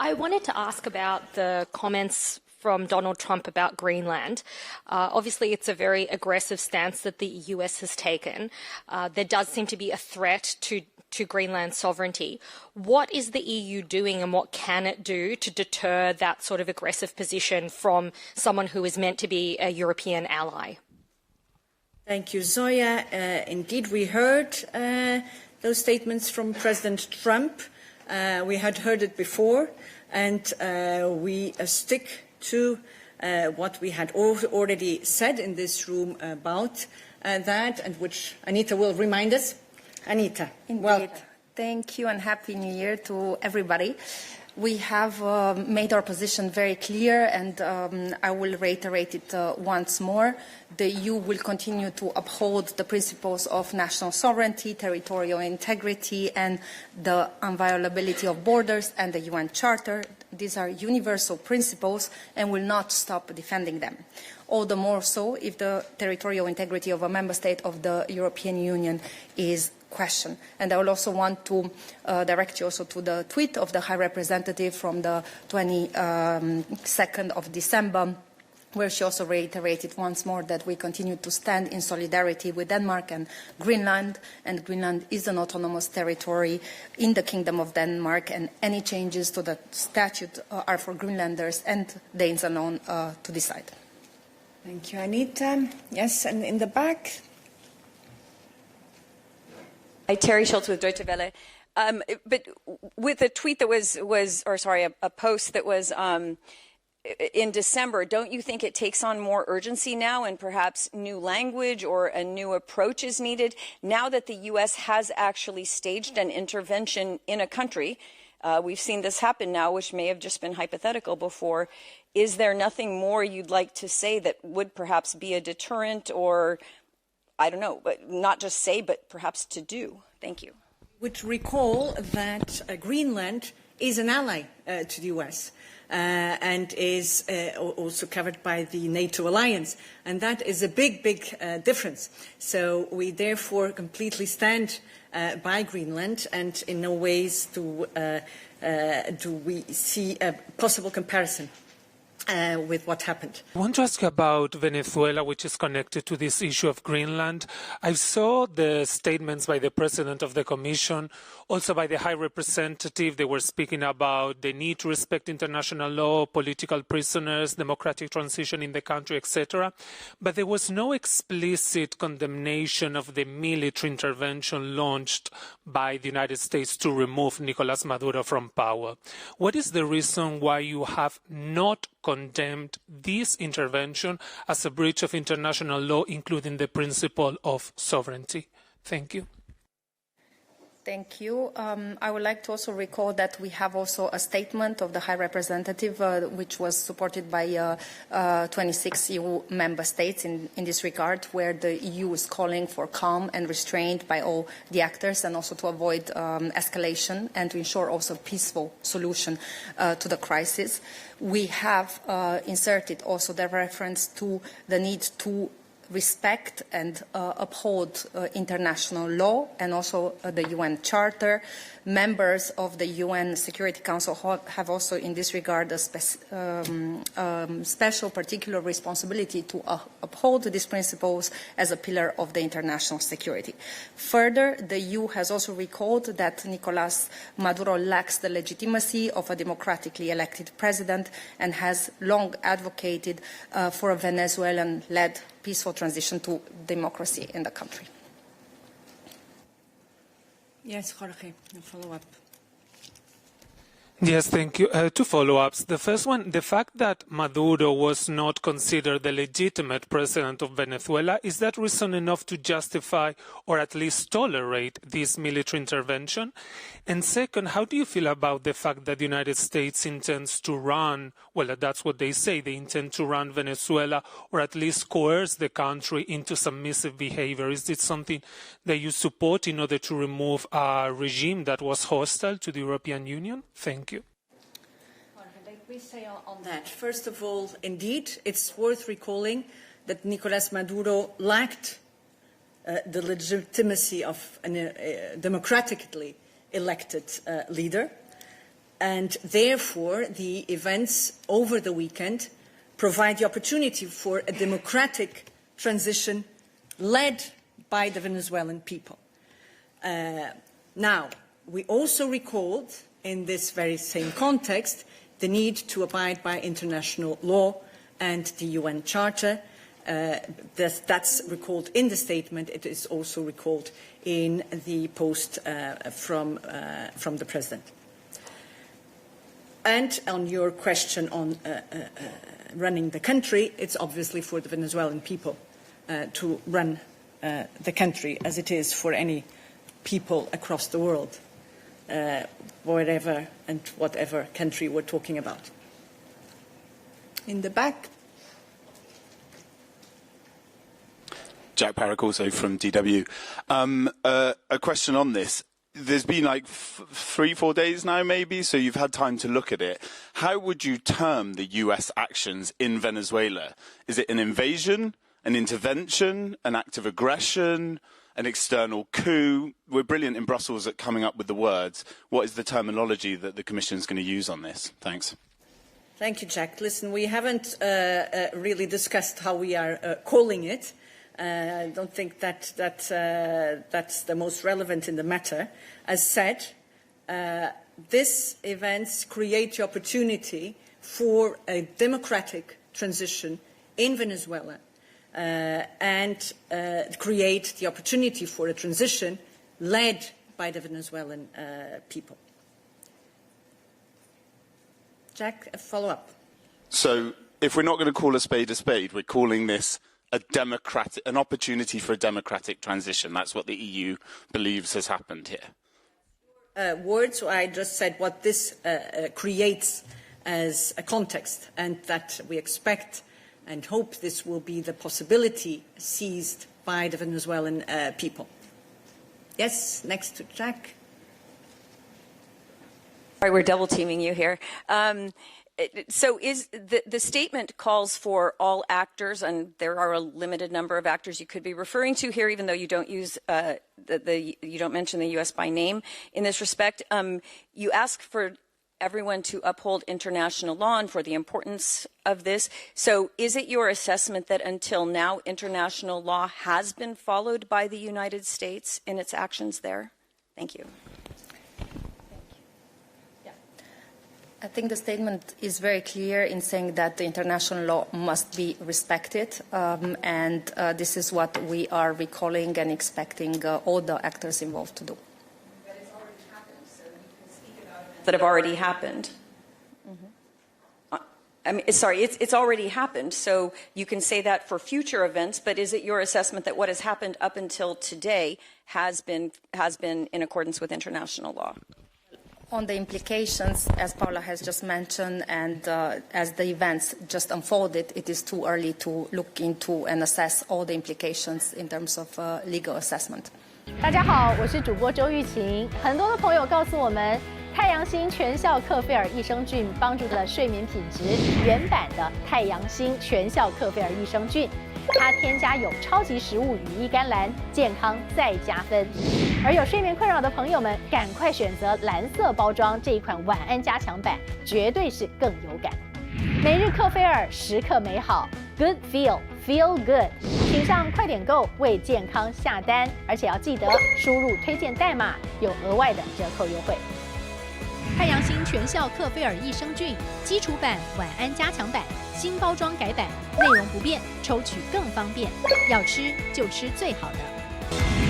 I wanted to ask about the comments from Donald Trump about Greenland. Obviously, it's a very aggressive stance that the US has taken. There does seem to be a threat to Greenland's sovereignty. What is the EU doing and what can it do to deter that sort of aggressive position from someone who is meant to be a European ally? Thank you, Zoya. Indeed, we heard those statements from President Trump. We had heard it before, and we stick to what we had already said in this room about that, and which Anita will remind us. Anita, indeed. Welcome. Thank you and Happy New Year to everybody. We have made our position very clear, and I will reiterate it once more. The EU will continue to uphold the principles of national sovereignty, territorial integrity, and the inviolability of borders and the UN Charter. These are universal principles and will not stop defending them. All the more so if the territorial integrity of a member state of the European Union is questioned. And I will also want to direct you also to the tweet of the High Representative from the 22nd of December, where she also reiterated once more that we continue to stand in solidarity with Denmark and Greenland is an autonomous territory in the Kingdom of Denmark, and any changes to the statute are for Greenlanders and Danes alone to decide. Thank you, Anita. Yes, and in the back. Hi, Terry Schultz with Deutsche Welle. But with a tweet that a post that was in December, don't you think it takes on more urgency now, and perhaps new language or a new approach is needed now that the U.S. has actually staged an intervention in a country? We've seen this happen now, which may have just been hypothetical before. Is there nothing more you'd like to say that would perhaps be a deterrent, or, I don't know, but not just say, but perhaps to do? Thank you. Would recall that Greenland is an ally to the U.S. And is also covered by the NATO alliance. And that is a big, big difference. So we therefore completely stand by Greenland, and in no ways do we see a possible comparison with what happened. I want to ask about Venezuela, which is connected to this issue of Greenland. I saw the statements by the President of the Commission, also by the High Representative. They were speaking about the need to respect international law, political prisoners, democratic transition in the country, etc. But there was no explicit condemnation of the military intervention launched by the United States to remove Nicolás Maduro from power. What is the reason why you have not condemned this intervention as a breach of international law, including the principle of sovereignty? Thank you. Thank you. I would like to also recall that we have also a statement of the High Representative, which was supported by 26 EU member states in this regard, where the EU is calling for calm and restraint by all the actors, and also to avoid escalation and to ensure also peaceful solution to the crisis. We have inserted also the reference to the need to respect and uphold international law and also the UN Charter. Members of the UN Security Council have also in this regard a special particular responsibility to uphold these principles as a pillar of the international security. Further, the EU has also recalled that Nicolás Maduro lacks the legitimacy of a democratically elected president and has long advocated for a Venezuelan-led peaceful transition to democracy in the country. Yes, Jorge, a follow-up. Yes, thank you. Two follow-ups. The first one, the fact that Maduro was not considered the legitimate president of Venezuela, is that reason enough to justify or at least tolerate this military intervention? And second, how do you feel about the fact that the United States intends to run, well, that's what they say, they intend to run Venezuela or at least coerce the country into submissive behavior? Is it something that you support in order to remove a regime that was hostile to the European Union? Thank you. Let me say on that. First of all, indeed, it's worth recalling that Nicolás Maduro lacked the legitimacy of a democratically elected leader. And therefore, the events over the weekend provide the opportunity for a democratic transition led by the Venezuelan people. Now, we also recalled, in this very same context, the need to abide by international law and the UN Charter. That's recalled in the statement. It is also recalled in the post from the President. And on your question on running the country, it's obviously for the Venezuelan people to run the country, as it is for any people across the world, wherever and whatever country we're talking about. In the back. Jack Parrick, also from DW. A question on this. There's been like 3-4 days now, maybe, so you've had time to look at it. How would you term the US actions in Venezuela? Is it an invasion, an intervention, an act of aggression, an external coup? We're brilliant in Brussels at coming up with the words. What is the terminology that the Commission is going to use on this? Thanks. Thank you, Jack. Listen, we haven't really discussed how we are calling it. I don't think that's the most relevant in the matter. As said, these events create the opportunity for a democratic transition in Venezuela and create the opportunity for a transition led by the Venezuelan people. Jack, a follow-up. So if we're not going to call a spade, we're calling this an opportunity for a democratic transition. That's what the EU believes has happened here. Words, I just said what this creates as a context, and that we expect and hope this will be the possibility seized by the Venezuelan people. Yes, next to Jack. Sorry, we're double teaming you here. So is the statement calls for all actors, and there are a limited number of actors you could be referring to here, even though you don't use you don't mention the U.S. by name in this respect. You ask for everyone to uphold international law and for the importance of this. So is it your assessment that until now international law has been followed by the United States in its actions there? Thank you. I think the statement is very clear in saying that the international law must be respected, and this is what we are recalling and expecting all the actors involved to do. But it's already happened, so you can speak about events that have already happened. I mean, sorry, it's already happened, so you can say that for future events, but is it your assessment that what has happened up until today has been in accordance with international law? On the implications, as Paula has just mentioned, and as the events just unfolded, it is too early to look into and assess all the implications in terms of legal assessment. 大家好，我是主播周玉琴。很多的朋友告诉我们，太阳星全效克菲尔益生菌帮助了睡眠品质。原版的太阳星全效克菲尔益生菌，它添加有超级食物羽衣甘蓝，健康再加分。而有睡眠困扰的朋友们，赶快选择蓝色包装这一款晚安加强版，绝对是更有感。每日克菲尔，时刻美好 ，Good Feel Good， 请上快点购为健康下单，而且要记得输入推荐代码，有额外的折扣优惠。太阳星全效克菲尔益生菌基础版、晚安加强版新包装改版，内容不变，抽取更方便。要吃就吃最好的。